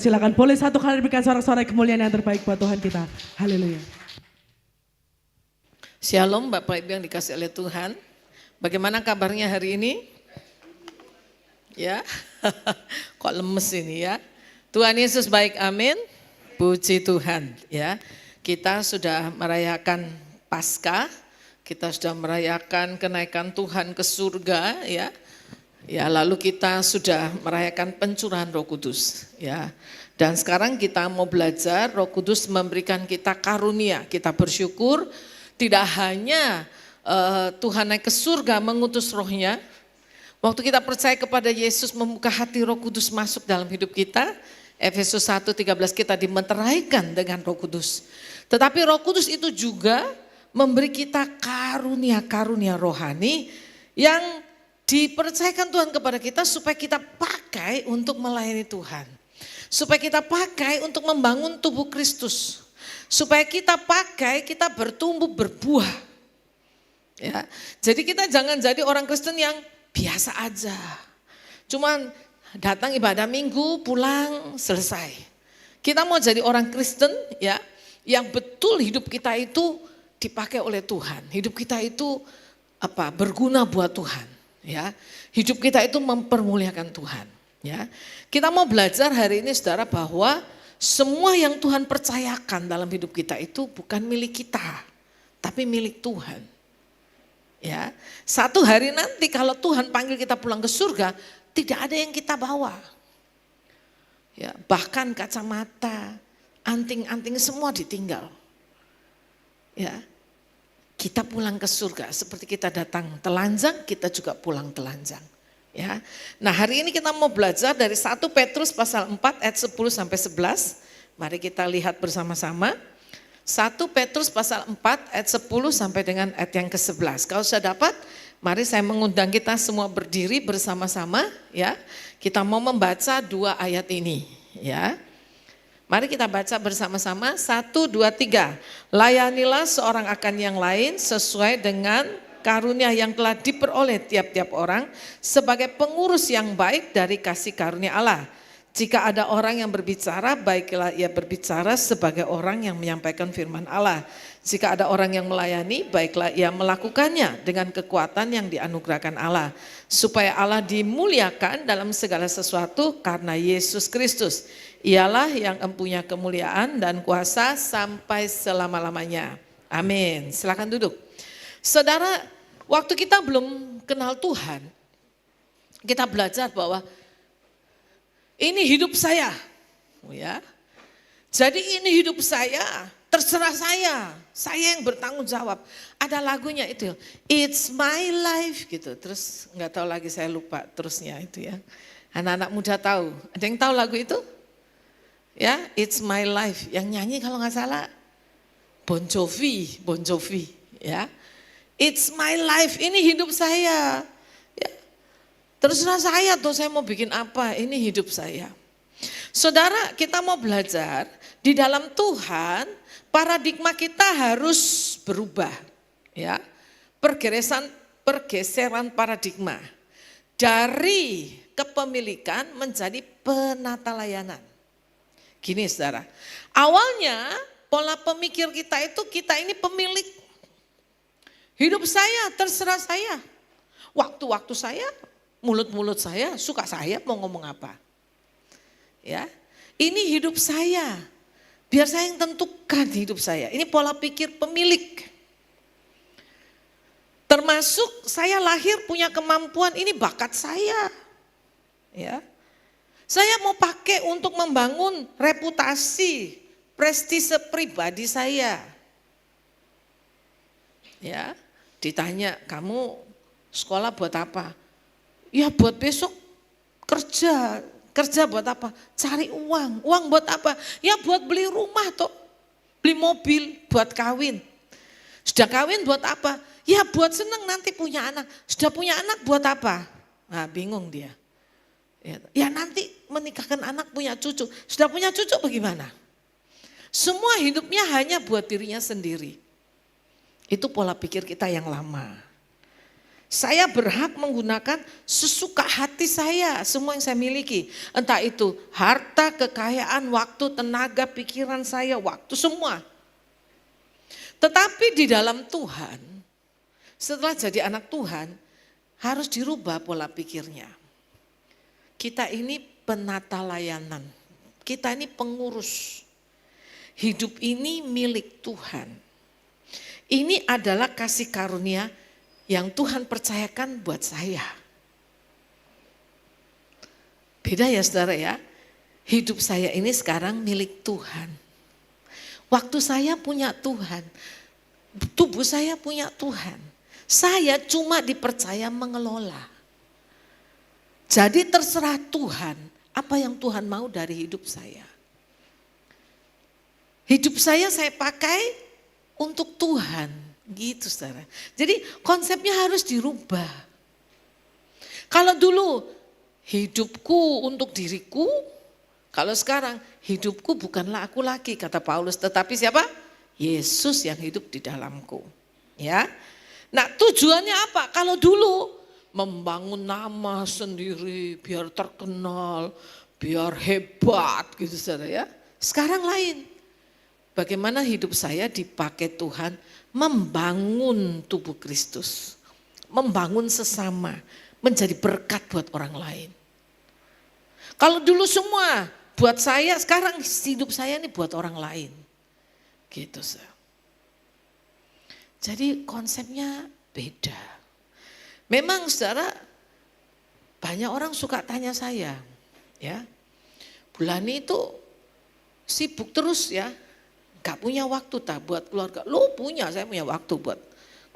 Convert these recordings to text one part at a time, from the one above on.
Silakan boleh satu kali berikan sorak-sorai kemuliaan yang terbaik buat Tuhan kita. Haleluya. Shalom Bapak Ibu yang dikasih oleh Tuhan. Bagaimana kabarnya hari ini? Ya, kok lemes ini ya. Tuhan Yesus baik, amin. Puji Tuhan ya. Kita sudah merayakan Paskah, kita sudah merayakan kenaikan Tuhan ke surga ya. Ya, lalu kita sudah merayakan pencurahan Roh Kudus ya. Dan sekarang kita mau belajar Roh Kudus memberikan kita karunia. Kita bersyukur tidak hanya Tuhan naik ke surga mengutus rohnya. Waktu kita percaya kepada Yesus membuka hati Roh Kudus masuk dalam hidup kita. Efesus 1:13 kita dimeteraikan dengan Roh Kudus. Tetapi Roh Kudus itu juga memberi kita karunia-karunia rohani yang dipercayakan Tuhan kepada kita supaya kita pakai untuk melayani Tuhan. Supaya kita pakai untuk membangun tubuh Kristus. Supaya kita pakai, kita bertumbuh berbuah. Ya. Jadi kita jangan jadi orang Kristen yang biasa aja. Cuman datang ibadah minggu, pulang, selesai. Kita mau jadi orang Kristen ya, yang betul hidup kita itu dipakai oleh Tuhan. Hidup kita itu berguna buat Tuhan. Ya, hidup kita itu mempermuliakan Tuhan. Ya, kita mau belajar hari ini saudara bahwa semua yang Tuhan percayakan dalam hidup kita itu bukan milik kita, tapi milik Tuhan. Ya, satu hari nanti kalau Tuhan panggil kita pulang ke surga, tidak ada yang kita bawa. Ya, bahkan kacamata, anting-anting semua ditinggal. Ya. Kita pulang ke surga, seperti kita datang telanjang, kita juga pulang telanjang. Ya. Nah hari ini kita mau belajar dari 1 Petrus pasal 4 ayat 10 sampai 11. Mari kita lihat bersama-sama. 1 Petrus pasal 4 ayat 10 sampai dengan ayat yang ke-11. Kalau sudah dapat, mari saya mengundang kita semua berdiri bersama-sama. Ya. Kita mau membaca 2 ayat ini. Ya. Mari kita baca bersama-sama, 1, 2, 3. Layanilah seorang akan yang lain sesuai dengan karunia yang telah diperoleh tiap-tiap orang sebagai pengurus yang baik dari kasih karunia Allah. Jika ada orang yang berbicara, baiklah ia berbicara sebagai orang yang menyampaikan firman Allah. Jika ada orang yang melayani, baiklah ia melakukannya dengan kekuatan yang dianugerahkan Allah. Supaya Allah dimuliakan dalam segala sesuatu karena Yesus Kristus. Ialah yang empunya kemuliaan dan kuasa sampai selama-lamanya. Amin. Silakan duduk. Saudara, waktu kita belum kenal Tuhan, kita belajar bahwa ini hidup saya. Ya. Jadi ini hidup saya, terserah saya yang bertanggung jawab. Ada lagunya itu, It's My Life gitu. Terus nggak tahu lagi, saya lupa terusnya itu ya. Anak-anak muda tahu. Ada yang tahu lagu itu? Ya, It's My Life. Yang nyanyi kalau nggak salah Bon Jovi, ya. It's My Life. Ini hidup saya. Ya. Terserah saya tuh, saya mau bikin apa? Ini hidup saya. Saudara, kita mau belajar di dalam Tuhan, paradigma kita harus berubah, ya. Pergeseran paradigma dari kepemilikan menjadi penata layanan. Gini saudara, awalnya pola pemikir kita itu kita ini pemilik. Hidup saya, terserah saya. Waktu-waktu saya, mulut-mulut saya, suka saya mau ngomong apa. Ya, ini hidup saya. Biar saya yang tentukan hidup saya. Ini pola pikir pemilik. Termasuk saya lahir punya kemampuan, ini bakat saya. Ya. Saya mau pakai untuk membangun reputasi, prestise pribadi saya. Ya, ditanya, kamu sekolah buat apa? Ya buat besok kerja. Kerja buat apa? Cari uang. Uang buat apa? Ya buat beli rumah toh. Beli mobil, buat kawin. Sudah kawin buat apa? Ya buat seneng nanti punya anak. Sudah punya anak buat apa? Nah bingung dia. Ya nanti menikahkan anak punya cucu. Sudah punya cucu bagaimana? Semua hidupnya hanya buat dirinya sendiri. Itu pola pikir kita yang lama. Saya berhak menggunakan sesuka hati saya, semua yang saya miliki. Entah itu harta, kekayaan, waktu, tenaga, pikiran saya, waktu, semua. Tetapi di dalam Tuhan, setelah jadi anak Tuhan, harus dirubah pola pikirnya. Kita ini penata layanan, kita ini pengurus. Hidup ini milik Tuhan. Ini adalah kasih karunia yang Tuhan percayakan buat saya. Beda ya saudara ya, hidup saya ini sekarang milik Tuhan. Waktu saya punya Tuhan, tubuh saya punya Tuhan. Saya cuma dipercaya mengelola. Jadi terserah Tuhan, apa yang Tuhan mau dari hidup saya. Hidup saya pakai untuk Tuhan. Gitu saudara. Jadi konsepnya harus dirubah. Kalau dulu hidupku untuk diriku, kalau sekarang hidupku bukanlah aku lagi kata Paulus, tetapi siapa? Yesus yang hidup di dalamku. Ya. Nah, tujuannya apa? Kalau dulu membangun nama sendiri biar terkenal, biar hebat gitu saudara ya. Sekarang lain. Bagaimana hidup saya dipakai Tuhan membangun tubuh Kristus, membangun sesama, menjadi berkat buat orang lain. Kalau dulu semua buat saya, sekarang hidup saya ini buat orang lain. Gitu. Jadi konsepnya beda. Memang saudara, banyak orang suka tanya saya, ya, Bulani itu sibuk terus ya. Gak punya waktu tak buat keluarga. Lo punya, saya punya waktu buat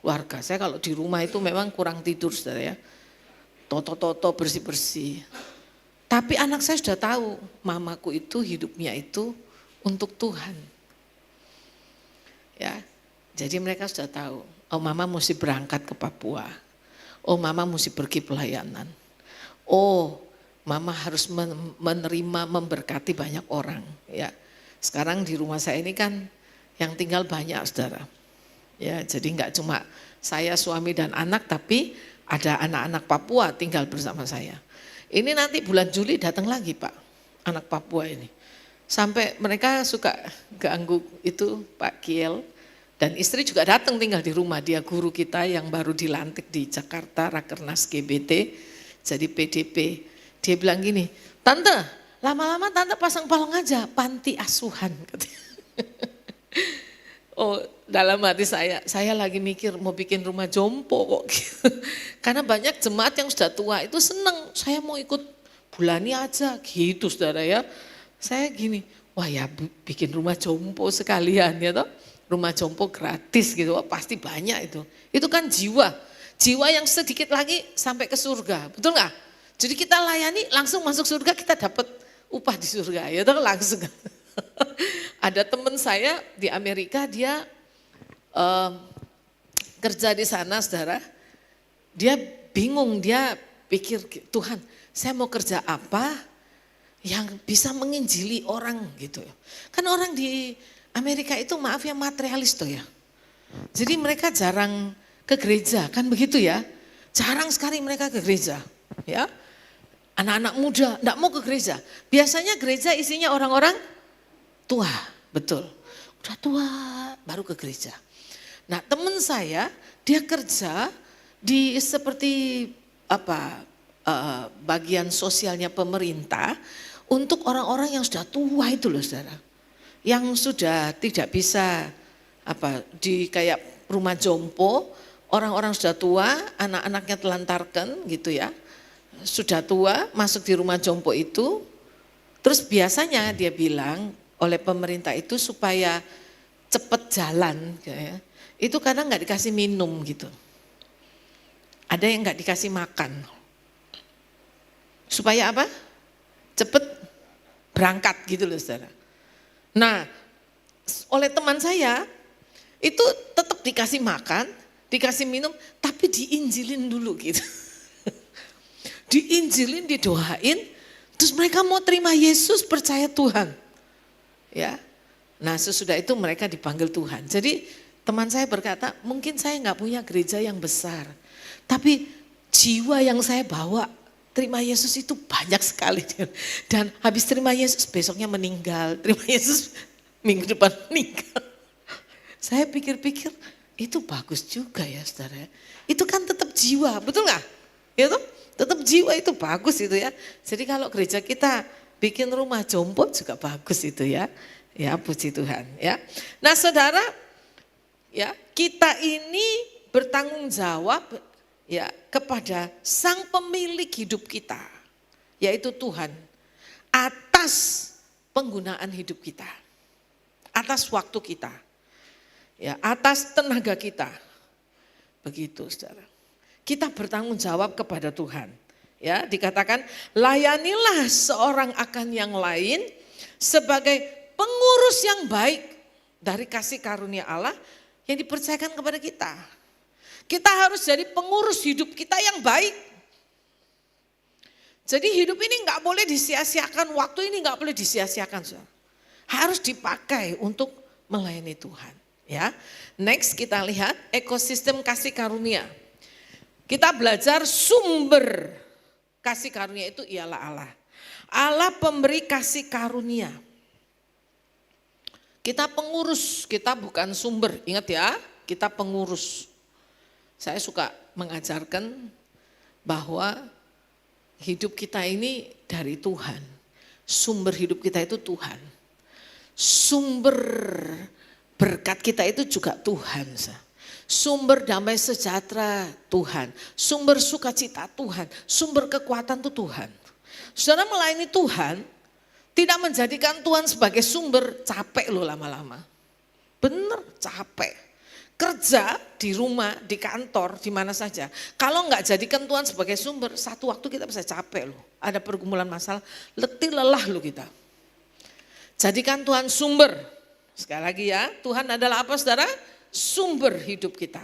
keluarga. Saya kalau di rumah itu memang kurang tidur saudara ya. Toto-toto bersih-bersih. Tapi anak saya sudah tahu, mamaku itu hidupnya itu untuk Tuhan. Ya, jadi mereka sudah tahu, oh mama mesti berangkat ke Papua. Oh mama mesti pergi pelayanan. Oh mama harus menerima, memberkati banyak orang. Ya. Sekarang di rumah saya ini kan yang tinggal banyak saudara. Ya, jadi enggak cuma saya, suami dan anak, tapi ada anak-anak Papua tinggal bersama saya. Ini nanti bulan Juli datang lagi Pak, anak Papua ini. Sampai mereka suka ganggu itu Pak Kiel. Dan istri juga datang tinggal di rumah, dia guru kita yang baru dilantik di Jakarta, Rakernas GBT, jadi PDP. Dia bilang gini, Tante, lama-lama tante pasang palong aja, panti asuhan. Oh dalam hati saya lagi mikir mau bikin rumah jompo kok. Karena banyak jemaat yang sudah tua itu seneng, saya mau ikut Bulani aja gitu saudara ya. Saya gini, wah ya bikin rumah jompo sekalian ya toh. Rumah jompo gratis gitu, wah, pasti banyak itu. Itu kan jiwa yang sedikit lagi sampai ke surga, betul nggak? Jadi kita layani langsung masuk surga, kita dapat upah di surga, ya toh langsung. Ada teman saya di Amerika, dia kerja di sana saudara, dia bingung, dia pikir Tuhan saya mau kerja apa yang bisa menginjili orang gitu. Kan orang di Amerika itu maaf ya materialis tuh ya, jadi mereka jarang ke gereja kan begitu ya, jarang sekali mereka ke gereja ya. Anak-anak muda enggak mau ke gereja. Biasanya gereja isinya orang-orang tua, betul. Udah tua baru ke gereja. Nah teman saya dia kerja di seperti bagian sosialnya pemerintah untuk orang-orang yang sudah tua itu loh saudara. Yang sudah tidak bisa di kayak rumah jompo, orang-orang sudah tua, anak-anaknya telantarkan gitu ya. Sudah tua masuk di rumah jompo itu, terus biasanya dia bilang oleh pemerintah itu supaya cepat jalan, ya, itu kadang nggak dikasih minum gitu, ada yang nggak dikasih makan, supaya apa? Cepet berangkat gitu loh saudara. Nah, oleh teman saya itu tetap dikasih makan, dikasih minum, tapi diinjilin dulu gitu. Diinjilin, didoain, terus mereka mau terima Yesus, percaya Tuhan. Ya, nah sesudah itu mereka dipanggil Tuhan. Jadi teman saya berkata, mungkin saya nggak punya gereja yang besar, Tapi jiwa yang saya bawa terima Yesus itu banyak sekali. Dan habis terima Yesus besoknya meninggal. Terima Yesus minggu depan meninggal. Saya pikir-pikir itu bagus juga ya saudara. Itu kan tetap jiwa, betul nggak? Itu tetap jiwa itu bagus itu ya. Jadi kalau gereja kita bikin rumah jompo juga bagus itu ya. Ya puji Tuhan ya. Nah saudara ya kita ini bertanggung jawab ya kepada sang pemilik hidup kita. Yaitu Tuhan. Atas penggunaan hidup kita. Atas waktu kita. Ya, atas tenaga kita. Begitu saudara. Kita bertanggung jawab kepada Tuhan. Ya, dikatakan layanilah seorang akan yang lain sebagai pengurus yang baik dari kasih karunia Allah yang dipercayakan kepada kita. Kita harus jadi pengurus hidup kita yang baik. Jadi hidup ini nggak boleh disia-siakan, waktu ini nggak boleh disia-siakan. Saudara. Harus dipakai untuk melayani Tuhan. Ya, next kita lihat ekosistem kasih karunia. Kita belajar sumber kasih karunia itu ialah Allah. Allah pemberi kasih karunia. Kita pengurus, kita bukan sumber. Ingat ya, kita pengurus. Saya suka mengajarkan bahwa hidup kita ini dari Tuhan. Sumber hidup kita itu Tuhan. Sumber berkat kita itu juga Tuhan. Sumber damai sejahtera Tuhan. Sumber sukacita Tuhan. Sumber kekuatan itu Tuhan. Saudara melayani Tuhan tidak menjadikan Tuhan sebagai sumber capek loh lama-lama. Bener capek. Kerja di rumah, di kantor, di mana saja. Kalau enggak jadikan Tuhan sebagai sumber, satu waktu kita bisa capek loh. Ada pergumulan masalah, letih lelah loh kita. Jadikan Tuhan sumber. Sekali lagi ya, Tuhan adalah apa saudara? Sumber hidup kita.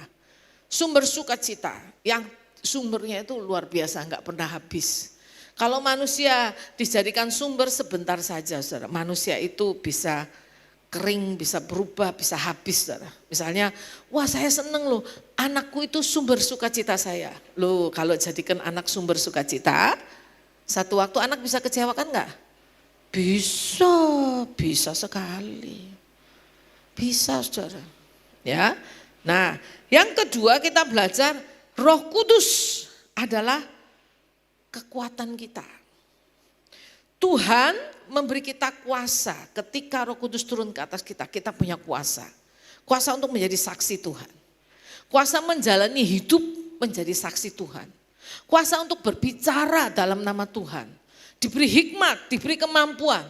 Sumber sukacita. Yang sumbernya itu luar biasa, enggak pernah habis. Kalau manusia dijadikan sumber sebentar saja saudara. Manusia itu bisa kering, bisa berubah, bisa habis saudara. Misalnya, wah saya seneng loh, anakku itu sumber sukacita saya. Loh kalau jadikan anak sumber sukacita, satu waktu anak bisa kecewakan enggak? Bisa sekali. Bisa saudara. Ya. Nah, yang kedua kita belajar Roh Kudus adalah kekuatan kita. Tuhan memberi kita kuasa ketika Roh Kudus turun ke atas kita. Kita punya kuasa. Kuasa untuk menjadi saksi Tuhan. Kuasa menjalani hidup menjadi saksi Tuhan. Kuasa untuk berbicara dalam nama Tuhan. Diberi hikmat, diberi kemampuan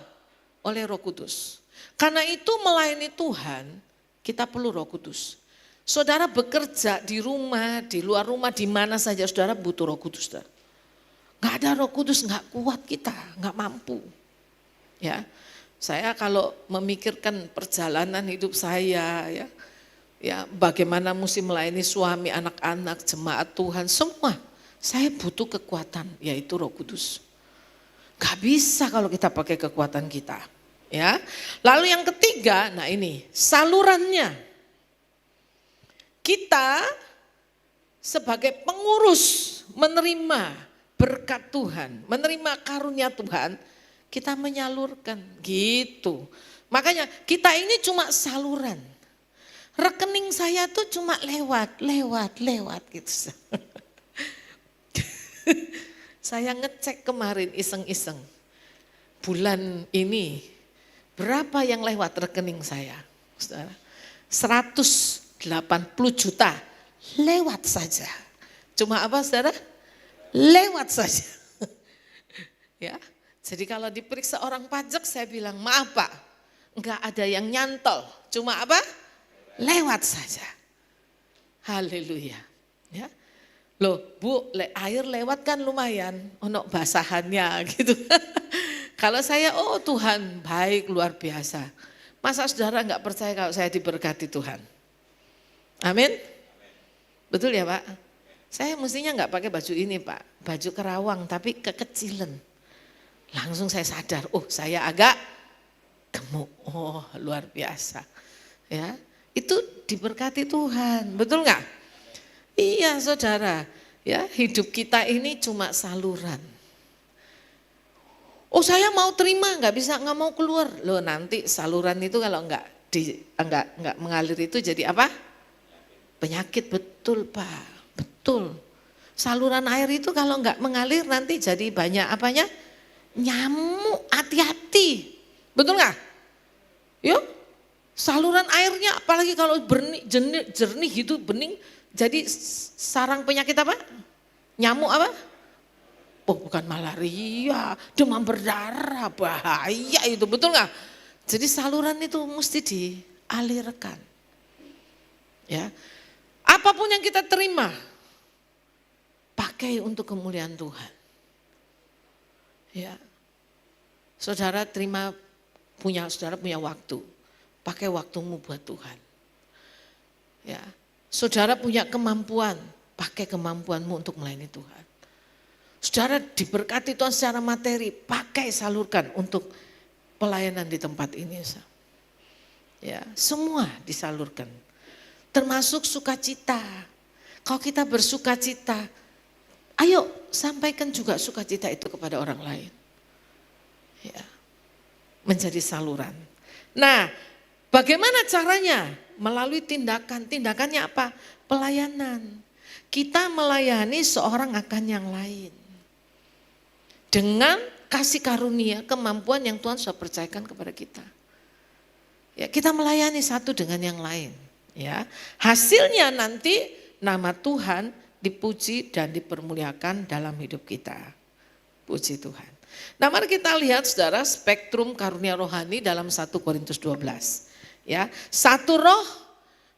oleh Roh Kudus. Karena itu melayani Tuhan, kita perlu Roh Kudus. Saudara bekerja di rumah, di luar rumah, di mana saja saudara butuh Roh Kudus. Saudara. Gak ada Roh Kudus gak kuat kita, gak mampu. Ya, saya kalau memikirkan perjalanan hidup saya, ya bagaimana mesti melayani suami, anak-anak, jemaat Tuhan, semua. Saya butuh kekuatan, yaitu Roh Kudus. Gak bisa kalau kita pakai kekuatan kita. Ya, lalu yang ketiga, nah ini salurannya. Kita sebagai pengurus menerima berkat Tuhan, menerima karunia Tuhan, kita menyalurkan gitu. Makanya kita ini cuma saluran. Rekening saya tuh cuma lewat gitu. Saya ngecek kemarin iseng-iseng. Bulan ini berapa yang lewat rekening saya? 180 juta lewat saja. Cuma apa saudara? Lewat saja. Ya, jadi kalau diperiksa orang pajak saya bilang maaf Pak, enggak ada yang nyantol. Cuma apa? Lewat saja. Haleluya. Ya. Loh Bu, air lewat kan lumayan, ono basahannya gitu. Kalau saya, oh Tuhan baik luar biasa. Masa saudara enggak percaya kalau saya diberkati Tuhan? Amin? Betul ya Pak? Saya mestinya enggak pakai baju ini Pak, baju kerawang tapi kekecilan. Langsung saya sadar, oh saya agak gemuk, oh luar biasa. Ya, itu diberkati Tuhan, betul enggak? Iya saudara, Ya, hidup kita ini cuma saluran. Oh saya mau terima, nggak mau keluar. Loh nanti saluran itu kalau nggak mengalir itu jadi apa? Penyakit, betul Pak, betul. Saluran air itu kalau nggak mengalir nanti jadi banyak apanya? Nyamuk, hati-hati. Betul nggak? Yuk, saluran airnya apalagi kalau jernih gitu, bening, jadi sarang penyakit apa? Nyamuk apa? Oh bukan malaria, demam berdarah, bahaya itu, betul nggak? Jadi saluran itu mesti dialirkan. Ya, apapun yang kita terima, pakai untuk kemuliaan Tuhan. Ya, saudara punya waktu, pakai waktumu buat Tuhan. Ya, saudara punya kemampuan, pakai kemampuanmu untuk melayani Tuhan. Saudara diberkati Tuhan secara materi, pakai salurkan untuk pelayanan di tempat ini. Ya, semua disalurkan. Termasuk sukacita. Kalau kita bersukacita, ayo sampaikan juga sukacita itu kepada orang lain. Ya, menjadi saluran. Nah, bagaimana caranya? Melalui tindakan. Tindakannya apa? Pelayanan. Kita melayani seorang akan yang lain. Dengan kasih karunia, kemampuan yang Tuhan sudah percayakan kepada kita. Ya, kita melayani satu dengan yang lain. Ya, hasilnya nanti nama Tuhan dipuji dan dipermuliakan dalam hidup kita. Puji Tuhan. Nah, mari kita lihat saudara spektrum karunia rohani dalam 1 Korintus 12. Ya, satu roh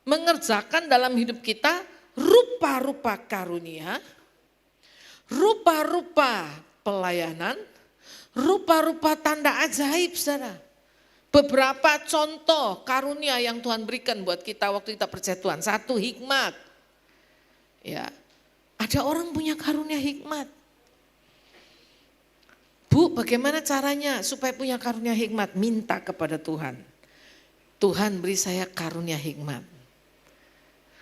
mengerjakan dalam hidup kita rupa-rupa karunia, rupa-rupa pelayanan, rupa-rupa tanda ajaib saudara. Beberapa contoh karunia yang Tuhan berikan buat kita waktu kita percaya Tuhan. Satu, hikmat. Ya, ada orang punya karunia hikmat. Bu, bagaimana caranya supaya punya karunia hikmat? Minta kepada Tuhan. Tuhan beri saya karunia hikmat.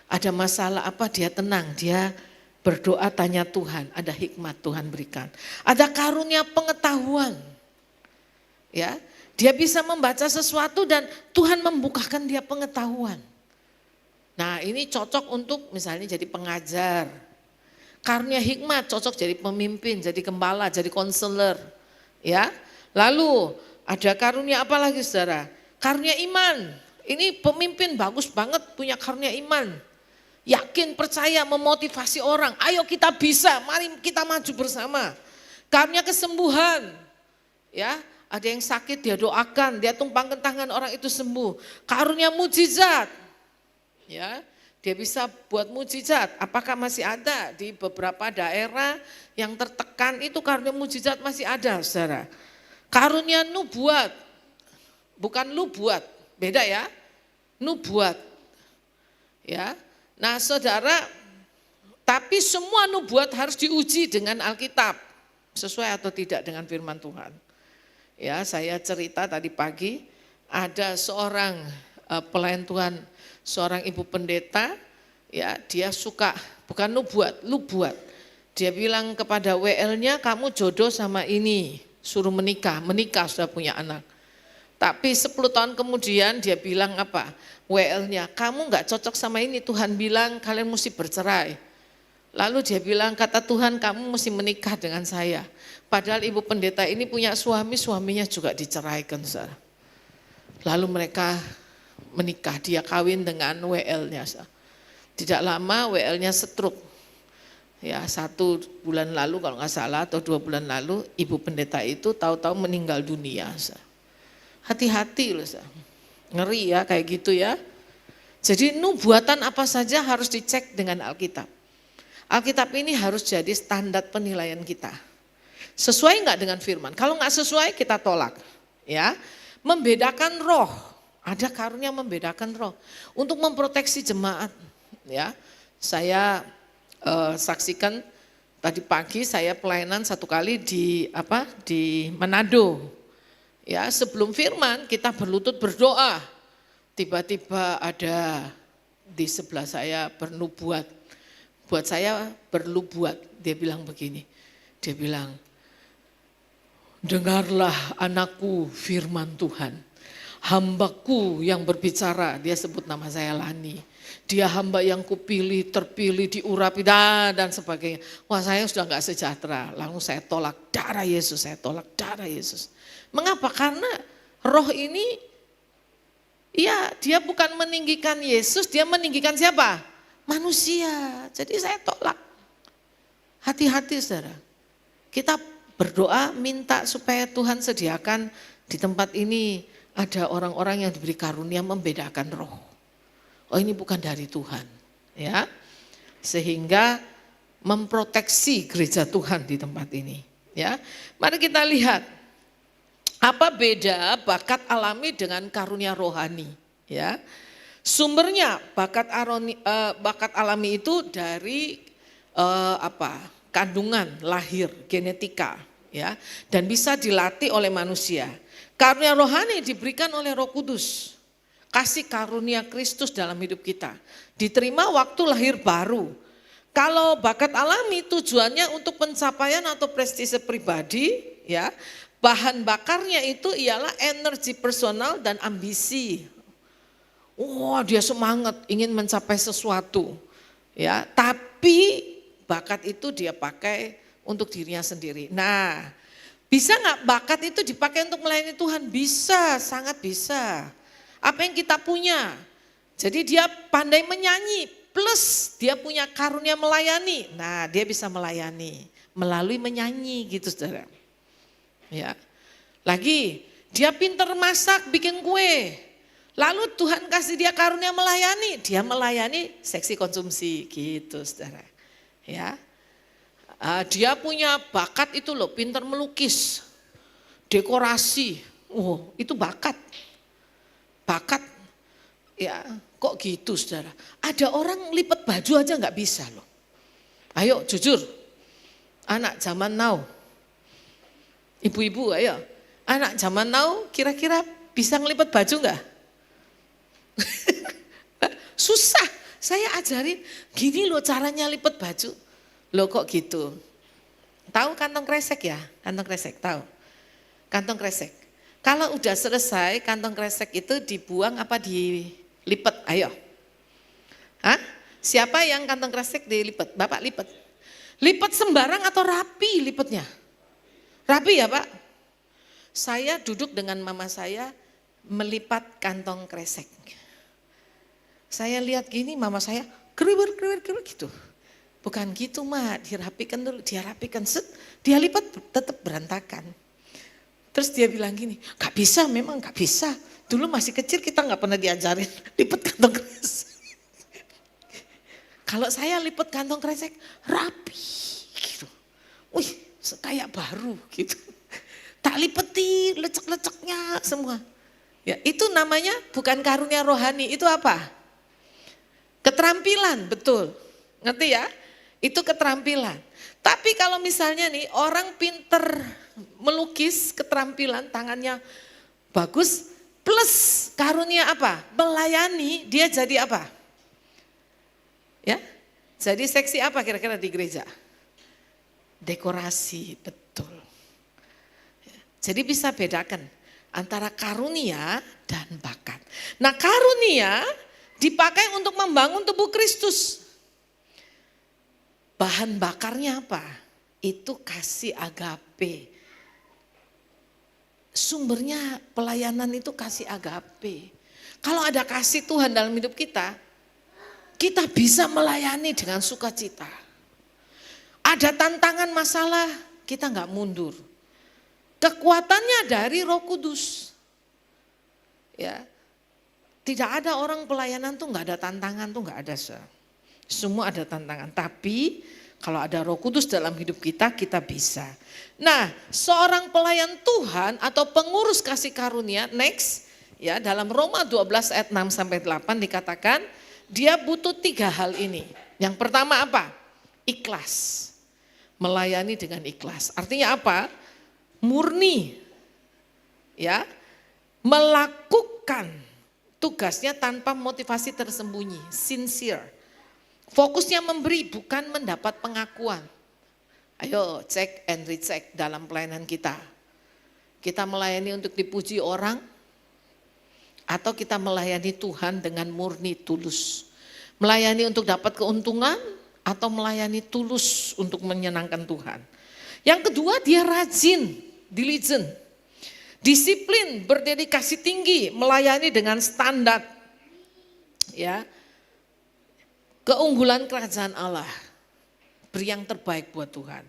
Ada masalah apa dia tenang, dia berdoa tanya Tuhan, ada hikmat Tuhan berikan. Ada karunia pengetahuan. Ya, dia bisa membaca sesuatu dan Tuhan membukakan dia pengetahuan. Nah, ini cocok untuk misalnya jadi pengajar. Karunia hikmat cocok jadi pemimpin, jadi gembala, jadi konselor. Ya. Lalu ada karunia apa lagi saudara? Karunia iman. Ini pemimpin bagus banget punya karunia iman. Yakin, percaya, memotivasi orang. Ayo kita bisa, mari kita maju bersama. Karunia kesembuhan. Ya, ada yang sakit dia doakan, dia tumpangkan tangan orang itu sembuh. Karunia mujizat. Ya, dia bisa buat mujizat. Apakah masih ada di beberapa daerah yang tertekan itu karunia mujizat masih ada, saudara. Karunia nubuat. Bukan lubuat, beda ya. Nubuat. Ya. Nah saudara, tapi semua nubuat harus diuji dengan Alkitab, sesuai atau tidak dengan firman Tuhan. Ya, saya cerita tadi pagi, ada seorang pelayan Tuhan, seorang ibu pendeta, ya dia suka, bukan lubuat. Dia bilang kepada WL-nya, kamu jodoh sama ini, suruh menikah sudah punya anak. Tapi 10 tahun kemudian dia bilang apa? WL-nya, kamu gak cocok sama ini, Tuhan bilang kalian mesti bercerai. Lalu dia bilang, kata Tuhan kamu mesti menikah dengan saya. Padahal ibu pendeta ini punya suami, suaminya juga diceraikan. Saudara. Lalu mereka menikah, dia kawin dengan WL-nya. Tidak lama WL-nya stroke. Ya 1 bulan lalu kalau gak salah atau 2 bulan lalu ibu pendeta itu tahu-tahu meninggal dunia. Saudara. Hati-hati loh, ngeri ya kayak gitu ya. Jadi nubuatan apa saja harus dicek dengan Alkitab. Alkitab ini harus jadi standar penilaian kita. Sesuai enggak dengan firman? Kalau enggak sesuai kita tolak. Ya, membedakan roh. Ada karunia membedakan roh untuk memproteksi jemaat. Ya, saya saksikan tadi pagi saya pelayanan 1 kali di Manado. Ya, sebelum firman kita berlutut berdoa. Tiba-tiba ada di sebelah saya bernubuat. buat saya perlu buat. Dia bilang begini, dia bilang, dengarlah anakku firman Tuhan. Hambaku yang berbicara, dia sebut nama saya Lani. Dia hamba yang kupilih, terpilih, diurapi dan sebagainya. Wah, saya sudah enggak sejahtera. Langsung saya tolak darah Yesus, saya tolak darah Yesus. Mengapa? Karena roh ini, ya dia bukan meninggikan Yesus, dia meninggikan siapa? Manusia. Jadi saya tolak. Hati-hati saudara. Kita berdoa minta supaya Tuhan sediakan di tempat ini ada orang-orang yang diberi karunia membedakan roh. Oh, ini bukan dari Tuhan, ya. Sehingga memproteksi gereja Tuhan di tempat ini, ya. Mari kita lihat apa beda bakat alami dengan karunia rohani, ya. Sumbernya bakat alami itu dari kandungan, lahir, genetika, ya, dan bisa dilatih oleh manusia. Karunia rohani diberikan oleh Roh Kudus, kasih karunia Kristus dalam hidup kita, diterima waktu lahir baru. Kalau bakat alami tujuannya untuk pencapaian atau prestise pribadi, ya, bahan bakarnya itu ialah energi personal dan ambisi. Wah, dia semangat ingin mencapai sesuatu, ya, tapi bakat itu dia pakai untuk dirinya sendiri. Nah, bisa nggak bakat itu dipakai untuk melayani Tuhan? Bisa, sangat bisa. Apa yang kita punya? Jadi dia pandai menyanyi, plus dia punya karunia melayani. Nah, dia bisa melayani melalui menyanyi gitu saudara. Ya. Lagi, dia pinter masak, bikin kue. Lalu Tuhan kasih dia karunia melayani, dia melayani seksi konsumsi gitu saudara. Ya, dia punya bakat itu loh, pintar melukis, dekorasi, itu bakat, ya kok gitu saudara. Ada orang lipat baju aja nggak bisa loh. Ayo jujur, anak zaman now, ibu-ibu ayo, anak zaman now kira-kira bisa ngelipat baju nggak? Susah. Saya ajarin, gini loh caranya lipat baju. Loh kok gitu? Tahu kantong kresek ya? Kantong kresek, tahu? Kantong kresek. Kalau udah selesai kantong kresek itu dibuang apa dilipat? Ayo. Hah? Siapa yang kantong kresek dilipat? Bapak lipat. Lipat sembarang atau rapi lipatnya? Rapi ya Pak? Saya duduk dengan mama saya melipat kantong kresek. Saya lihat gini, mama saya kriwir gitu. Bukan gitu Mak, dirapikan dulu, dia rapikan, set, dia lipat tetap berantakan. Terus dia bilang gini, gak bisa, memang gak bisa. Dulu masih kecil kita gak pernah diajarin lipat kantong kresek. Kalau saya lipat kantong kresek, rapi gitu. Wih, kayak baru gitu. Tak lipeti, lecek-leceknya semua. Ya, itu namanya bukan karunia rohani, itu apa? Keterampilan, betul. Ngerti ya? Itu keterampilan. Tapi kalau misalnya nih orang pinter melukis, keterampilan, tangannya bagus, plus karunia apa? Melayani, dia jadi apa? Ya, jadi seksi apa kira-kira di gereja? Dekorasi, betul. Jadi bisa bedakan antara karunia dan bakat. Nah, karunia dipakai untuk membangun tubuh Kristus. Bahan bakarnya apa? Itu kasih agape. Sumbernya pelayanan itu kasih agape. Kalau ada kasih Tuhan dalam hidup kita bisa melayani dengan sukacita. Ada tantangan masalah, kita nggak mundur. Kekuatannya dari Roh Kudus. Ya. Tidak ada orang pelayanan tuh nggak ada tantangan tuh nggak ada. Semua ada tantangan. Tapi kalau ada Roh Kudus dalam hidup kita, kita bisa. Nah, seorang pelayan Tuhan atau pengurus kasih karunia, next, ya dalam Roma 12 ayat 6 sampai 8 dikatakan dia butuh 3 hal ini. Yang pertama apa? Ikhlas. Melayani dengan ikhlas. Artinya apa? Murni. Ya. Melakukan tugasnya tanpa motivasi tersembunyi, sincere. Fokusnya memberi, bukan mendapat pengakuan. Ayo cek and recheck dalam pelayanan kita. Kita melayani untuk dipuji orang, atau kita melayani Tuhan dengan murni tulus. Melayani untuk dapat keuntungan, atau melayani tulus untuk menyenangkan Tuhan. Yang kedua, dia rajin, diligent. Disiplin, berdedikasi tinggi, melayani dengan standar. Ya. Keunggulan kerajaan Allah. Beri yang terbaik buat Tuhan.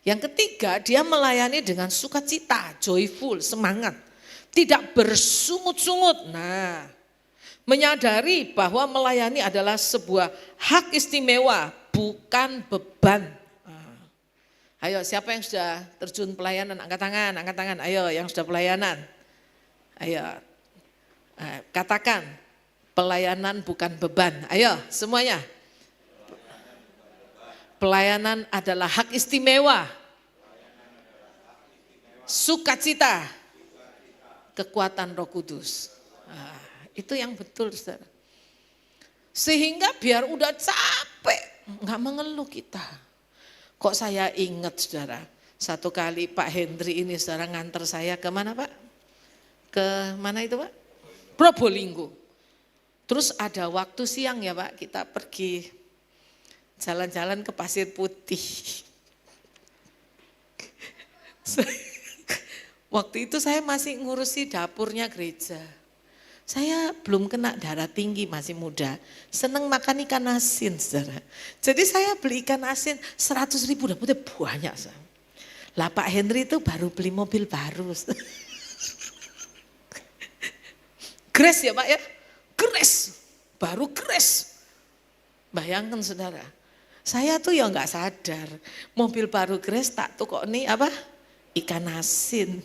Yang ketiga, dia melayani dengan sukacita, joyful, semangat. Tidak bersungut-sungut. Nah, menyadari bahwa melayani adalah sebuah hak istimewa, bukan beban. Ayo, siapa yang sudah terjun pelayanan? Angkat tangan. Ayo, yang sudah pelayanan. Ayo, katakan, pelayanan bukan beban. Ayo, semuanya. Pelayanan adalah hak istimewa. Sukacita. Kekuatan Roh Kudus. Nah, itu yang betul, saudara. Sehingga biar udah capek, nggak mengeluh kita. Kok saya ingat, saudara, satu kali Pak Hendri ini, saudara, nganter saya ke mana, Pak? Ke mana itu, Pak? Probolinggo. Terus ada waktu siang ya, Pak, kita pergi jalan-jalan ke Pasir Putih. Waktu itu saya masih ngurusi dapurnya gereja. Saya belum kena darah tinggi, masih muda. Seneng makan ikan asin, saudara. Jadi saya beli ikan asin 100.000, dapetnya banyak. Saudara. Lah Pak Henry itu baru beli mobil baru. Grace ya Pak ya? Grace, baru Grace. Bayangkan saudara, saya tuh ya nggak sadar. Mobil baru Grace tak tuh kok nih apa? Ikan asin.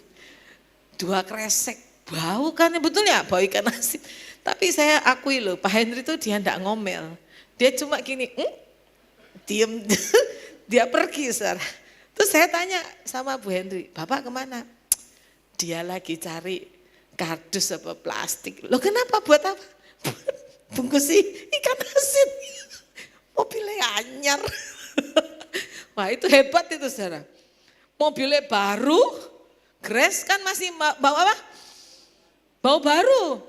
2 kresek. Bau kan, betul ya bau ikan asin. Tapi saya akui loh, Pak Henry itu dia enggak ngomel. Dia cuma gini, diem, dia pergi. Saudara. Terus saya tanya sama Bu Henry, Bapak kemana? Dia lagi cari kardus apa plastik. Loh kenapa, buat apa? Bungkus ikan asin. Mobilnya anyar. Wah itu hebat itu saudara. Mobilnya baru, Grace kan masih bau apa? Bau baru,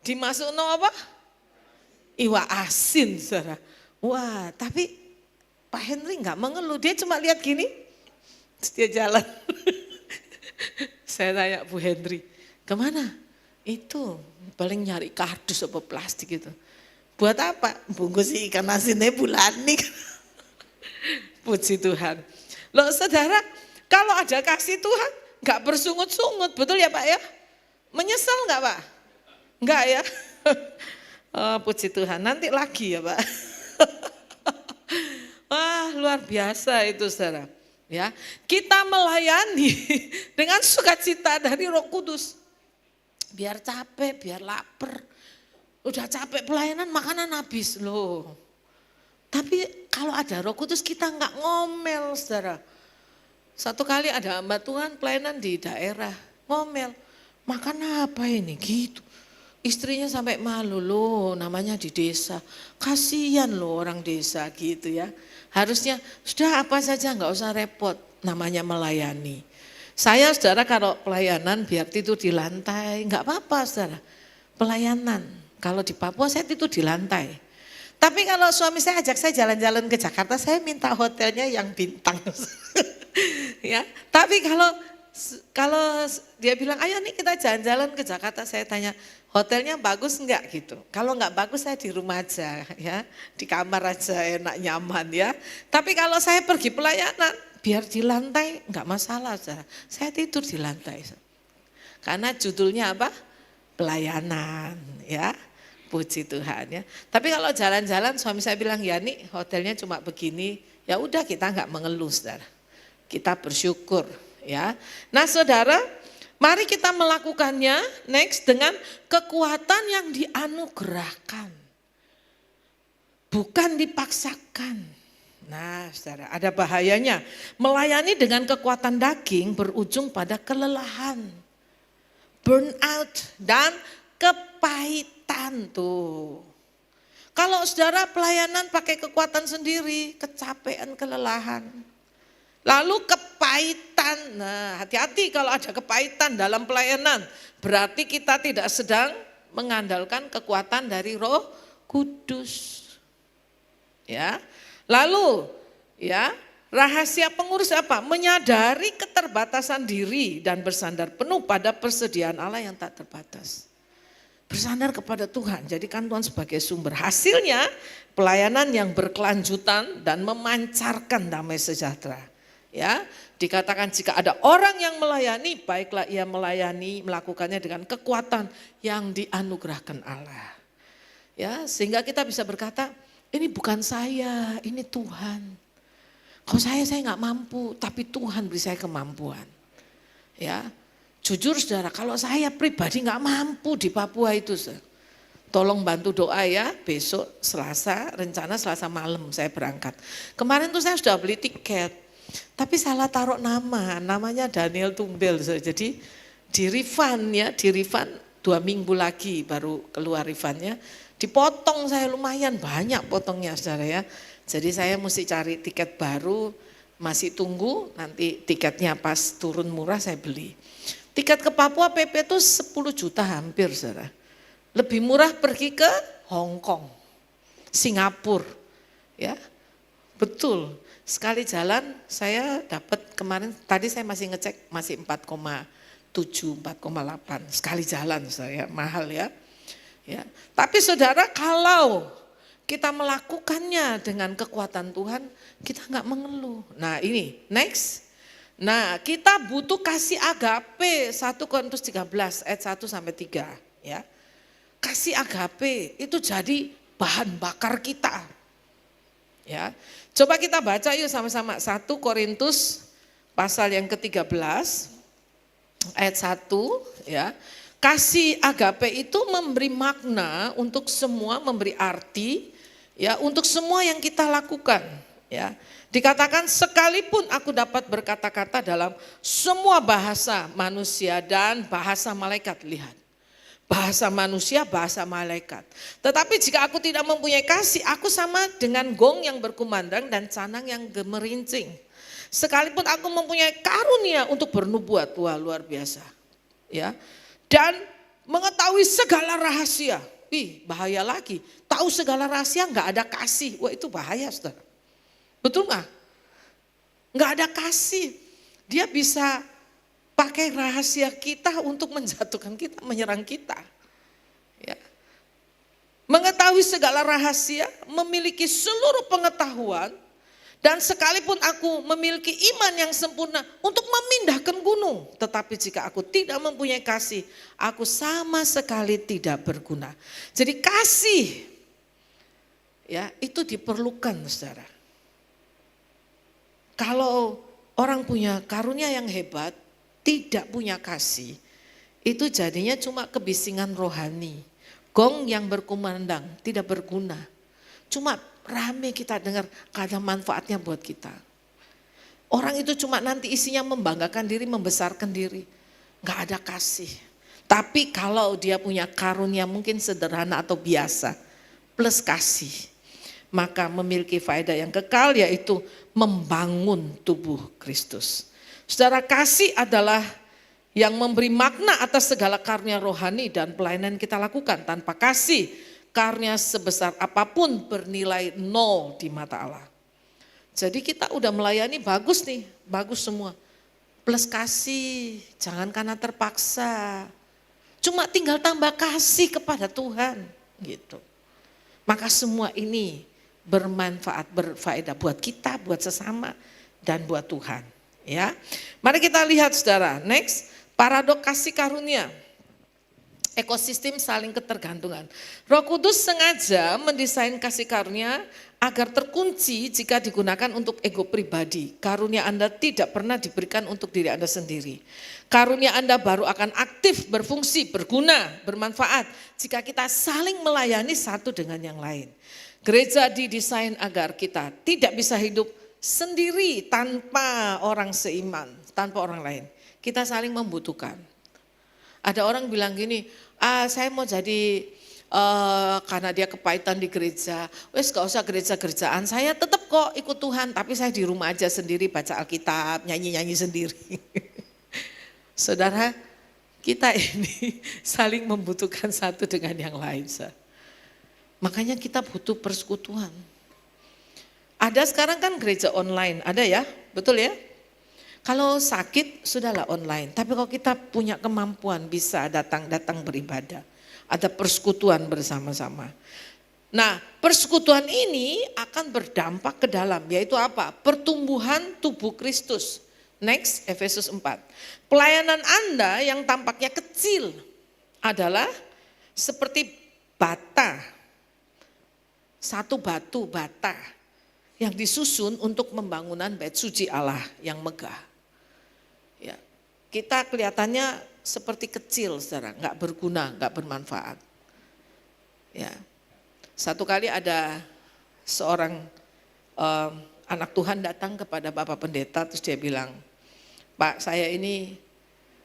dimasuk no apa? Iwa asin, saudara. Wah, tapi Pak Henry nggak mengeluh, dia cuma lihat gini, terus dia jalan. Saya tanya Bu Henry, kemana? Itu paling nyari kardus apa plastik itu. Buat apa? Bungkus ikan asinnya bulani. Puji Tuhan. Loh saudara, kalau ada kasih Tuhan, nggak bersungut-sungut, betul ya Pak ya? Menyesal enggak Pak? Enggak ya? Oh, puji Tuhan, nanti lagi ya Pak. Wah luar biasa itu saudara. Ya, kita melayani dengan sukacita dari Roh Kudus. Biar capek, biar lapar. Udah capek pelayanan makanan habis loh. Tapi kalau ada Roh Kudus kita enggak ngomel saudara. Satu kali ada hamba Tuhan pelayanan di daerah, ngomel. Makan apa ini gitu. Istrinya sampai malu loh, namanya di desa. Kasihan loh orang desa gitu ya. Harusnya sudah apa saja nggak usah repot, namanya melayani. Saya saudara kalau pelayanan biar tidur di lantai, nggak apa-apa saudara. Pelayanan, kalau di Papua saya tidur di lantai. Tapi kalau suami saya ajak saya jalan-jalan ke Jakarta, saya minta hotelnya yang bintang. Ya, tapi kalau dia bilang, ayo nih kita jalan-jalan ke Jakarta, saya tanya, hotelnya bagus enggak gitu. Kalau enggak bagus saya di rumah aja ya, di kamar aja enak nyaman ya. Tapi kalau saya pergi pelayanan, biar di lantai enggak masalah. Saya tidur di lantai. Karena judulnya apa? Pelayanan ya, puji Tuhan ya. Tapi kalau jalan-jalan suami saya bilang, ya nih hotelnya cuma begini, ya udah kita enggak mengeluh saudara. Kita bersyukur. Ya, nah saudara, mari kita melakukannya next dengan kekuatan yang dianugerahkan, bukan dipaksakan. Nah saudara, ada bahayanya melayani dengan kekuatan daging berujung pada kelelahan, burnout dan kepahitan tuh. Kalau saudara pelayanan pakai kekuatan sendiri, kecapean, kelelahan. Lalu kepahitan, nah hati-hati kalau ada kepahitan dalam pelayanan. Berarti kita tidak sedang mengandalkan kekuatan dari Roh Kudus. Ya, lalu ya rahasia pengurus apa? Menyadari keterbatasan diri dan bersandar penuh pada persediaan Allah yang tak terbatas. Bersandar kepada Tuhan, jadikan Tuhan sebagai sumber. Hasilnya pelayanan yang berkelanjutan dan memancarkan damai sejahtera. Ya, dikatakan jika ada orang yang melayani, baiklah ia melayani, melakukannya dengan kekuatan yang dianugerahkan Allah. Ya, sehingga kita bisa berkata, ini bukan saya, ini Tuhan. Kalau saya nggak mampu, tapi Tuhan beri saya kemampuan. Ya, jujur saudara, kalau saya pribadi nggak mampu di Papua itu, tolong bantu doa ya. Besok Selasa, rencana Selasa malam saya berangkat. Kemarin tuh saya sudah beli tiket, tapi salah taruh namanya Daniel Tumbel. Jadi di refund ya, di refund 2 minggu lagi baru keluar refundnya. Dipotong saya lumayan banyak potongnya saudara ya. Jadi saya mesti cari tiket baru, masih tunggu nanti tiketnya pas turun murah saya beli. Tiket ke Papua PP itu 10 juta hampir saudara. Lebih murah pergi ke Hong Kong, Singapura. Ya, betul. Sekali jalan saya dapat kemarin, tadi saya masih ngecek masih 4,7, 4,8. Sekali jalan saya, mahal ya. Ya, tapi saudara kalau kita melakukannya dengan kekuatan Tuhan, kita nggak mengeluh. Nah ini, next. Nah kita butuh kasih agape, 1 Korintus 13 ayat 1 sampai 3. Ya. Kasih agape itu jadi bahan bakar kita. Ya. Coba kita baca yuk sama-sama 1 Korintus pasal yang ke-13 ayat 1 ya. Kasih agape itu memberi makna untuk semua, memberi arti ya untuk semua yang kita lakukan ya. Dikatakan sekalipun aku dapat berkata-kata dalam semua bahasa manusia dan bahasa malaikat. Lihat, bahasa manusia, bahasa malaikat. Tetapi jika aku tidak mempunyai kasih, aku sama dengan gong yang berkumandang dan canang yang gemerincing. Sekalipun aku mempunyai karunia untuk bernubuat, wah luar biasa ya. Dan mengetahui segala rahasia. Ih, bahaya lagi. Tahu segala rahasia nggak ada kasih. Wah itu bahaya saudara. Betul nggak? Nggak ada kasih. Dia bisa pakai rahasia kita untuk menjatuhkan kita, menyerang kita. Ya. Mengetahui segala rahasia, memiliki seluruh pengetahuan. Dan sekalipun aku memiliki iman yang sempurna untuk memindahkan gunung. Tetapi jika aku tidak mempunyai kasih, aku sama sekali tidak berguna. Jadi kasih ya itu diperlukan saudara. Kalau orang punya karunia yang hebat, tidak punya kasih, itu jadinya cuma kebisingan rohani. Gong yang berkumandang, tidak berguna. Cuma rame kita dengar, gak ada manfaatnya buat kita. Orang itu cuma nanti isinya membanggakan diri, membesarkan diri. Gak ada kasih. Tapi kalau dia punya karunia mungkin sederhana atau biasa, plus kasih, maka memiliki faedah yang kekal yaitu membangun tubuh Kristus. Saudara, kasih adalah yang memberi makna atas segala karunia rohani dan pelayanan yang kita lakukan. Tanpa kasih, karunia sebesar apapun bernilai 0 di mata Allah. Jadi kita udah melayani bagus nih, bagus semua. Plus kasih, jangan karena terpaksa. Cuma tinggal tambah kasih kepada Tuhan gitu. Maka semua ini bermanfaat, berfaedah buat kita, buat sesama dan buat Tuhan. Ya, mari kita lihat saudara. Next, paradok kasih karunia. Ekosistem saling ketergantungan. Roh Kudus sengaja mendesain kasih karunia agar terkunci jika digunakan untuk ego pribadi. Karunia Anda tidak pernah diberikan untuk diri Anda sendiri. Karunia Anda baru akan aktif, berfungsi, berguna, bermanfaat jika kita saling melayani satu dengan yang lain. Gereja didesain agar kita tidak bisa hidup sendiri tanpa orang seiman, tanpa orang lain. Kita saling membutuhkan. Ada orang bilang gini, saya mau jadi karena dia kepahitan di gereja, wes gak usah gereja-gerejaan, saya tetap kok ikut Tuhan, tapi saya di rumah aja sendiri baca Alkitab, nyanyi-nyanyi sendiri. Saudara, kita ini saling membutuhkan satu dengan yang lain. Makanya kita butuh persekutuan. Ada sekarang kan gereja online, ada ya, betul ya? Kalau sakit sudahlah online, tapi kalau kita punya kemampuan bisa datang beribadah. Ada persekutuan bersama-sama. Nah, persekutuan ini akan berdampak ke dalam, yaitu apa? Pertumbuhan tubuh Kristus. Next, Efesus 4. Pelayanan Anda yang tampaknya kecil adalah seperti bata. Satu batu bata yang disusun untuk pembangunan bait suci Allah yang megah. Ya, kita kelihatannya seperti kecil, saudara, nggak berguna, nggak bermanfaat. Ya, satu kali ada seorang anak Tuhan datang kepada Bapak Pendeta, terus dia bilang, Pak, saya ini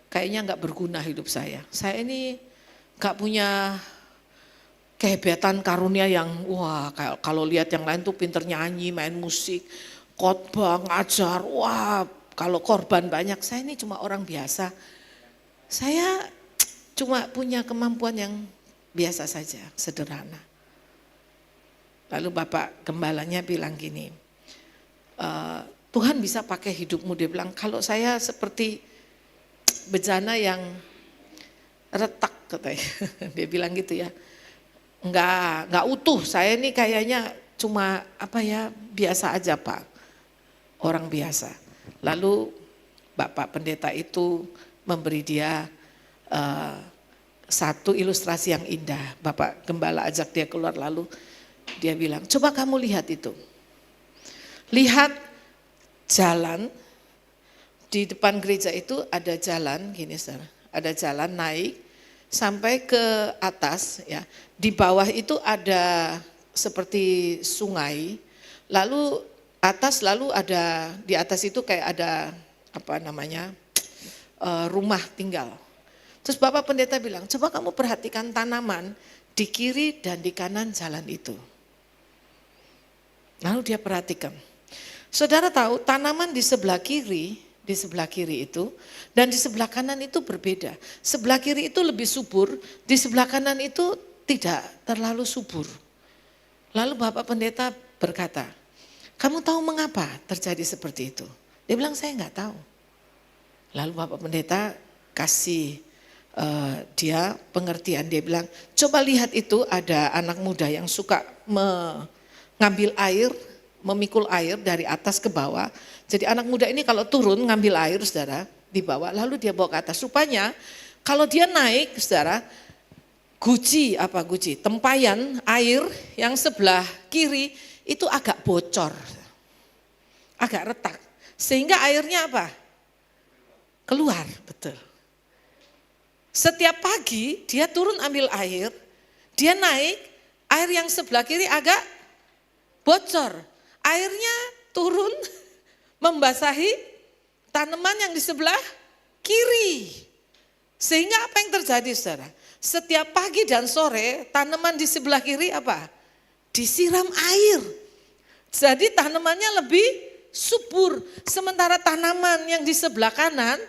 kayaknya nggak berguna hidup saya. Saya ini nggak punya kehebatan karunia yang wah, kalau lihat yang lain tuh pinter nyanyi, main musik, khotbah, ngajar, wah, kalau korban banyak. Saya ini cuma orang biasa. Saya cuma punya kemampuan yang biasa saja, sederhana. Lalu Bapak Gembalanya bilang gini, Tuhan bisa pakai hidupmu. Dia bilang, kalau saya seperti bejana yang retak katanya. Dia bilang gitu ya. Enggak utuh, saya ini kayaknya cuma biasa aja Pak, orang biasa. Lalu Bapak Pendeta itu memberi dia satu ilustrasi yang indah. Bapak Gembala ajak dia keluar, lalu dia bilang, coba kamu lihat itu. Lihat jalan, di depan gereja itu ada jalan gini, saudara. Ada jalan naik sampai ke atas ya. Di bawah itu ada seperti sungai. Lalu ada di atas itu kayak ada rumah tinggal. Terus Bapak Pendeta bilang, coba kamu perhatikan tanaman di kiri dan di kanan jalan itu. Lalu dia perhatikan. Saudara tahu tanaman di sebelah kiri itu dan di sebelah kanan itu berbeda. Sebelah kiri itu lebih subur, di sebelah kanan itu tidak terlalu subur. Lalu Bapak Pendeta berkata, kamu tahu mengapa terjadi seperti itu? Dia bilang, saya nggak tahu. Lalu Bapak Pendeta kasih dia pengertian, dia bilang, coba lihat itu ada anak muda yang suka mengambil air, memikul air dari atas ke bawah. Jadi anak muda ini kalau turun ngambil air, saudara, di bawah, lalu dia bawa ke atas. Rupanya kalau dia naik, saudara, guci, tempayan air yang sebelah kiri itu agak bocor, agak retak. Sehingga airnya keluar, betul. Setiap pagi dia turun ambil air, dia naik, air yang sebelah kiri agak bocor. Airnya turun membasahi tanaman yang di sebelah kiri. Sehingga apa yang terjadi, saudara? Setiap pagi dan sore tanaman di sebelah kiri disiram air. Jadi tanamannya lebih subur. Sementara tanaman yang di sebelah kanan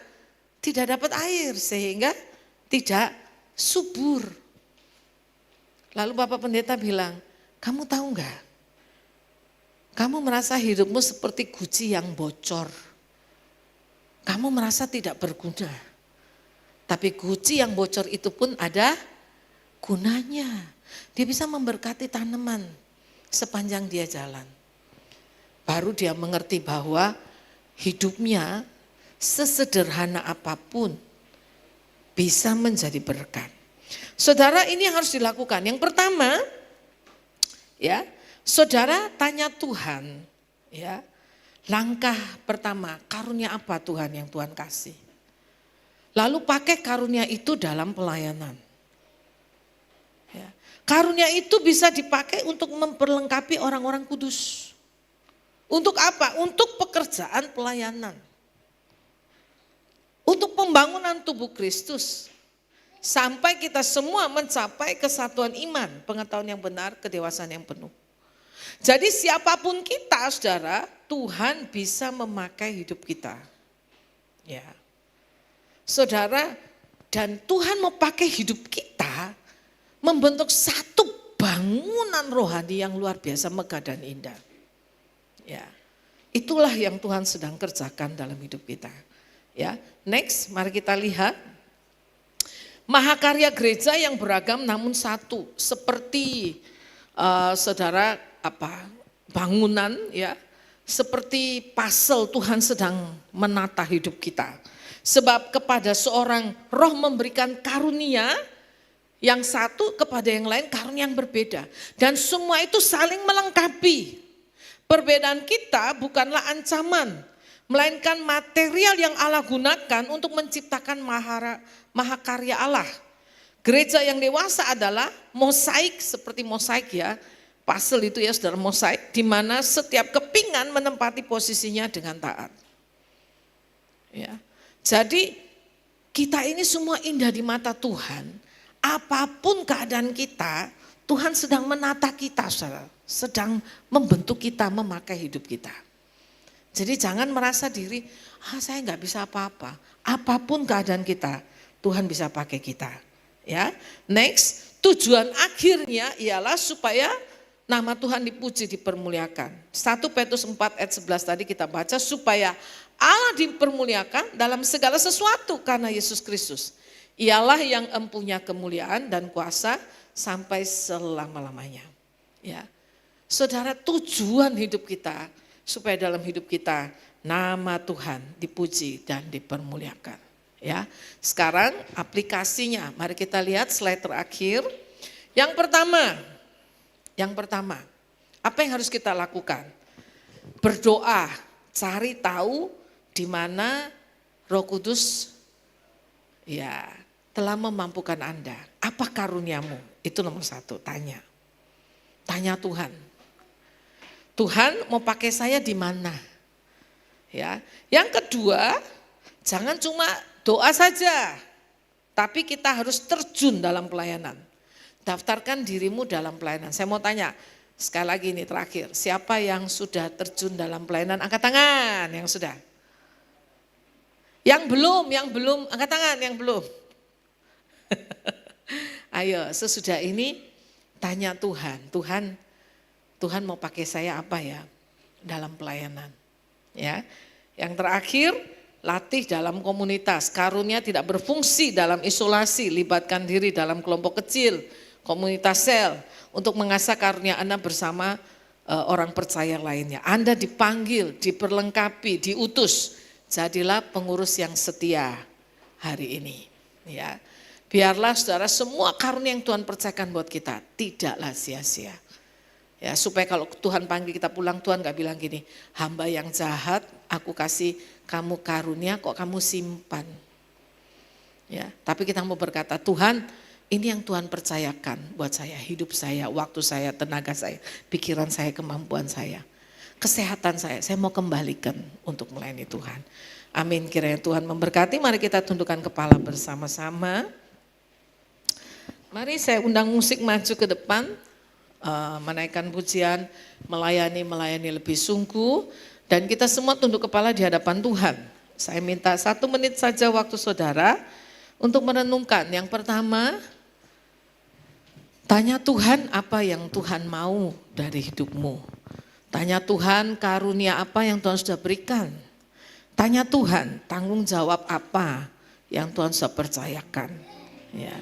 tidak dapat air sehingga tidak subur. Lalu Bapak Pendeta bilang, kamu tahu enggak? Kamu merasa hidupmu seperti guci yang bocor. Kamu merasa tidak berguna. Tapi guci yang bocor itu pun ada gunanya. Dia bisa memberkati tanaman sepanjang dia jalan. Baru dia mengerti bahwa hidupnya sesederhana apapun bisa menjadi berkat. Saudara, ini yang harus dilakukan. Yang pertama, ya, saudara tanya Tuhan, ya, langkah pertama, karunia apa Tuhan yang Tuhan kasih? Lalu pakai karunia itu dalam pelayanan. Ya. Karunia itu bisa dipakai untuk memperlengkapi orang-orang kudus. Untuk apa? Untuk pekerjaan pelayanan. Untuk pembangunan tubuh Kristus. sampai kita semua mencapai kesatuan iman, pengetahuan yang benar, kedewasaan yang penuh. Jadi siapapun kita, saudara, Tuhan bisa memakai hidup kita. Ya, saudara, dan Tuhan mau pakai hidup kita membentuk satu bangunan rohani yang luar biasa megah dan indah. Ya, itulah yang Tuhan sedang kerjakan dalam hidup kita. Ya, next, mari kita lihat mahakarya gereja yang beragam namun satu, seperti saudara bangunan, ya, seperti puzzle Tuhan sedang menata hidup kita. Sebab kepada seorang roh memberikan karunia, yang satu kepada yang lain karunia yang berbeda, dan semua itu saling melengkapi. Perbedaan kita bukanlah ancaman, melainkan material yang Allah gunakan untuk menciptakan mahakarya Allah. Gereja yang dewasa adalah mosaik, seperti mosaik, ya, puzzle itu ya saudara, mosaik, di mana setiap kepingan menempati posisinya dengan taat. Ya, jadi kita ini semua indah di mata Tuhan. Apapun keadaan kita, Tuhan sedang menata kita, saudara, sedang membentuk kita, memakai hidup kita. Jadi jangan merasa diri, saya nggak bisa apa-apa. Apapun keadaan kita, Tuhan bisa pakai kita. Ya, next, tujuan akhirnya ialah supaya nama Tuhan dipuji, dipermuliakan. 1 Petrus 4 ayat 11 tadi kita baca, supaya Allah dipermuliakan dalam segala sesuatu karena Yesus Kristus. Ialah yang empunya kemuliaan dan kuasa sampai selama-lamanya. Ya, saudara, tujuan hidup kita supaya dalam hidup kita nama Tuhan dipuji dan dipermuliakan. Ya, sekarang aplikasinya, mari kita lihat slide terakhir. Yang pertama, apa yang harus kita lakukan? Berdoa, cari tahu di mana Roh Kudus, ya, telah memampukan Anda. Apa karuniamu? Itu nomor satu, tanya. Tanya Tuhan. Tuhan mau pakai saya di mana? Ya. Yang kedua, jangan cuma doa saja, tapi kita harus terjun dalam pelayanan. Daftarkan dirimu dalam pelayanan. Saya mau tanya, sekali lagi ini terakhir, siapa yang sudah terjun dalam pelayanan? Angkat tangan yang sudah. Yang belum, angkat tangan yang belum. Ayo, sesudah ini tanya Tuhan, Tuhan mau pakai saya apa ya dalam pelayanan. Ya. Yang terakhir, latih dalam komunitas. Karunia tidak berfungsi dalam isolasi, libatkan diri dalam kelompok kecil, komunitas sel untuk mengasah karunia Anda bersama orang percaya lainnya. Anda dipanggil, diperlengkapi, diutus. Jadilah pengurus yang setia hari ini. Ya. Biarlah saudara semua karunia yang Tuhan percayakan buat kita tidaklah sia-sia. Ya, supaya kalau Tuhan panggil kita pulang, Tuhan gak bilang gini, hamba yang jahat, aku kasih kamu karunia kok kamu simpan. Ya, tapi kita mau berkata, Tuhan, ini yang Tuhan percayakan buat saya, hidup saya, waktu saya, tenaga saya, pikiran saya, kemampuan saya, kesehatan saya mau kembalikan untuk melayani Tuhan. Amin, kiranya Tuhan memberkati. Mari kita tundukkan kepala bersama-sama. Mari saya undang musik maju ke depan, menaikkan pujian, melayani lebih sungguh, dan kita semua tunduk kepala di hadapan Tuhan. Saya minta 1 menit saja waktu saudara untuk merenungkan. Yang pertama, tanya Tuhan apa yang Tuhan mau dari hidupmu. Tanya Tuhan karunia apa yang Tuhan sudah berikan. Tanya Tuhan tanggung jawab apa yang Tuhan sudah percayakan. Ya.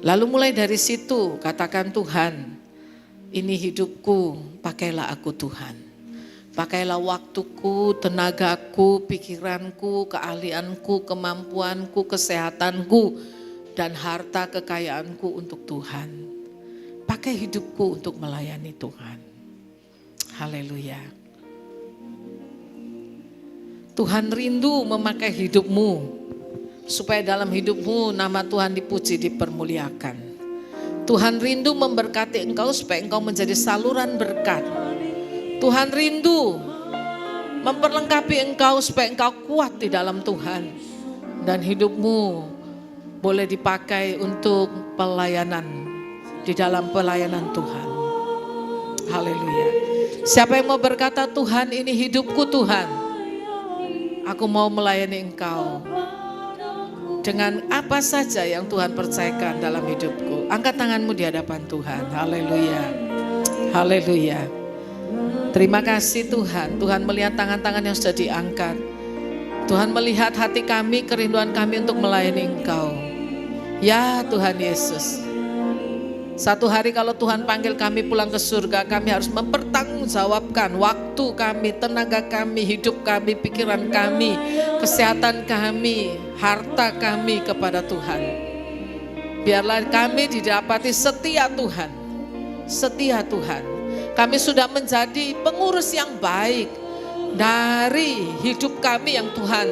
Lalu mulai dari situ katakan, Tuhan, ini hidupku, pakailah aku Tuhan. Pakailah waktuku, tenagaku, pikiranku, keahlianku, kemampuanku, kesehatanku, dan harta kekayaanku untuk Tuhan. Pakai hidupku untuk melayani Tuhan. Haleluya. Tuhan rindu memakai hidupmu, supaya dalam hidupmu nama Tuhan dipuji, dipermuliakan. Tuhan rindu memberkati engkau supaya engkau menjadi saluran berkat. Tuhan rindu memperlengkapi engkau supaya engkau kuat di dalam Tuhan. Dan hidupmu boleh dipakai untuk pelayanan, di dalam pelayanan Tuhan. Haleluya. Siapa yang mau berkata, Tuhan ini hidupku Tuhan, aku mau melayani Engkau dengan apa saja yang Tuhan percayakan dalam hidupku. Angkat tanganmu di hadapan Tuhan. Haleluya. Haleluya. Terima kasih Tuhan. Tuhan melihat tangan-tangan yang sudah diangkat. Tuhan melihat hati kami, kerinduan kami untuk melayani Engkau. Ya Tuhan Yesus. Satu hari kalau Tuhan panggil kami pulang ke surga, kami harus mempertanggungjawabkan waktu kami, tenaga kami, hidup kami, pikiran kami, kesehatan kami, harta kami kepada Tuhan. Biarlah kami didapati setia Tuhan. Setia Tuhan. Kami sudah menjadi pengurus yang baik dari hidup kami yang Tuhan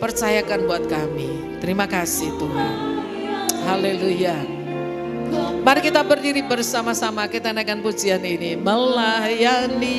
percayakan buat kami. Terima kasih Tuhan. Haleluya. Mari kita berdiri bersama-sama, kita naikkan pujian ini. Melayani